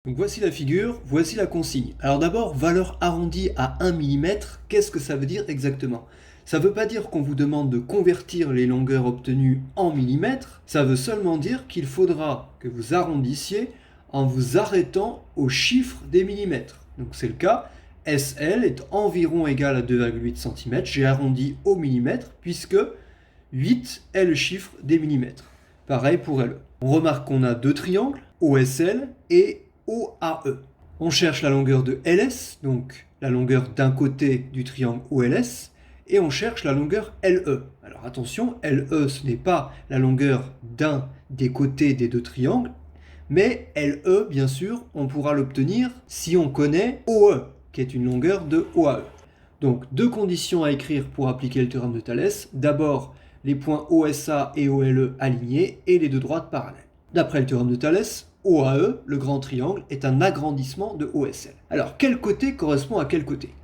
Donc voici la figure, voici la consigne. Alors d'abord, valeur arrondie à 1 mm, qu'est-ce que ça veut dire exactement? Ça ne veut pas dire qu'on vous demande de convertir les longueurs obtenues en millimètres, ça veut seulement dire qu'il faudra que vous arrondissiez en vous arrêtant au chiffre des millimètres. Donc c'est le cas, SL est environ égal à 2,8 cm, j'ai arrondi au millimètre puisque 8 est le chiffre des millimètres. Pareil pour LE. On remarque qu'on a deux triangles, OSL et OAE. On cherche la longueur de LS, donc la longueur d'un côté du triangle OLS, et on cherche la longueur LE. Alors attention, LE ce n'est pas la longueur d'un des côtés des deux triangles, mais LE, bien sûr, on pourra l'obtenir si on connaît OE, qui est une longueur de OAE. Donc deux conditions à écrire pour appliquer le théorème de Thalès. D'abord, les points OSA et OLE alignés et les deux droites parallèles. D'après le théorème de Thalès, OAE, le grand triangle, est un agrandissement de OSL. Alors, quel côté correspond à quel côté?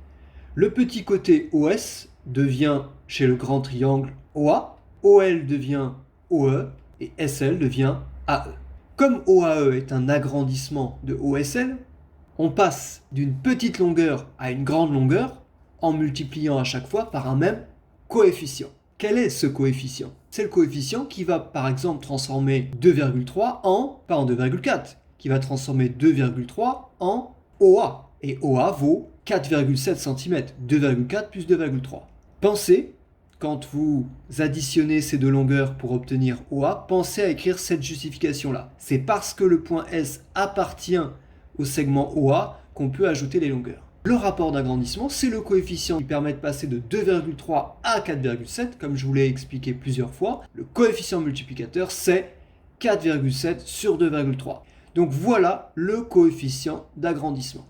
Le petit côté OS devient, chez le grand triangle, OA, OL devient OE, et SL devient AE. Comme OAE est un agrandissement de OSL, on passe d'une petite longueur à une grande longueur en multipliant à chaque fois par un même coefficient. Quel est ce coefficient? C'est le coefficient qui va par exemple transformer 2,3 pas en 2,4, qui va transformer 2,3 en OA. Et OA vaut 4,7 cm, 2,4 plus 2,3. Pensez, quand vous additionnez ces deux longueurs pour obtenir OA, pensez à écrire cette justification-là. C'est parce que le point S appartient au segment OA qu'on peut ajouter les longueurs. Le rapport d'agrandissement, c'est le coefficient qui permet de passer de 2,3 à 4,7, comme je vous l'ai expliqué plusieurs fois. Le coefficient multiplicateur, c'est 4,7 sur 2,3. Donc voilà le coefficient d'agrandissement.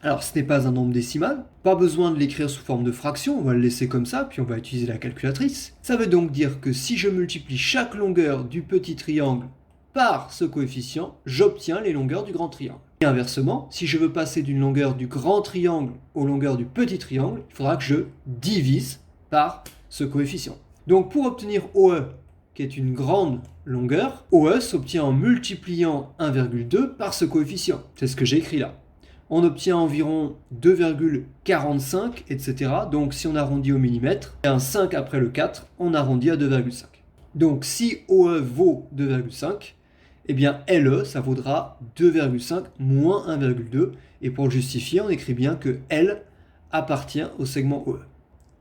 Alors ce n'est pas un nombre décimal, pas besoin de l'écrire sous forme de fraction, on va le laisser comme ça, puis on va utiliser la calculatrice. Ça veut donc dire que si je multiplie chaque longueur du petit triangle par ce coefficient, j'obtiens les longueurs du grand triangle. Et inversement, si je veux passer d'une longueur du grand triangle aux longueurs du petit triangle, il faudra que je divise par ce coefficient. Donc pour obtenir OE, qui est une grande longueur, OE s'obtient en multipliant 1,2 par ce coefficient. C'est ce que j'ai écrit là. On obtient environ 2,45, etc. Donc si on arrondit au millimètre, et un 5 après le 4, on arrondit à 2,5. Donc si OE vaut 2,5, eh bien LE, ça vaudra 2,5 moins 1,2. Et pour le justifier, on écrit bien que L appartient au segment OE.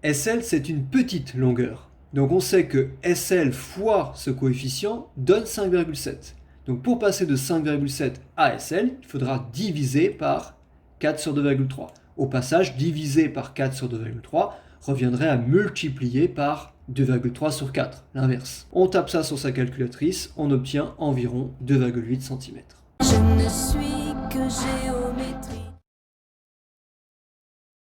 SL, c'est une petite longueur. Donc on sait que SL fois ce coefficient donne 5,7. Donc pour passer de 5,7 à SL, il faudra diviser par 4 sur 2,3. Au passage, diviser par 4 sur 2,3 reviendrait à multiplier par 2,3 sur 4, l'inverse. On tape ça sur sa calculatrice, on obtient environ 2,8 cm. Je ne suis que géométrie.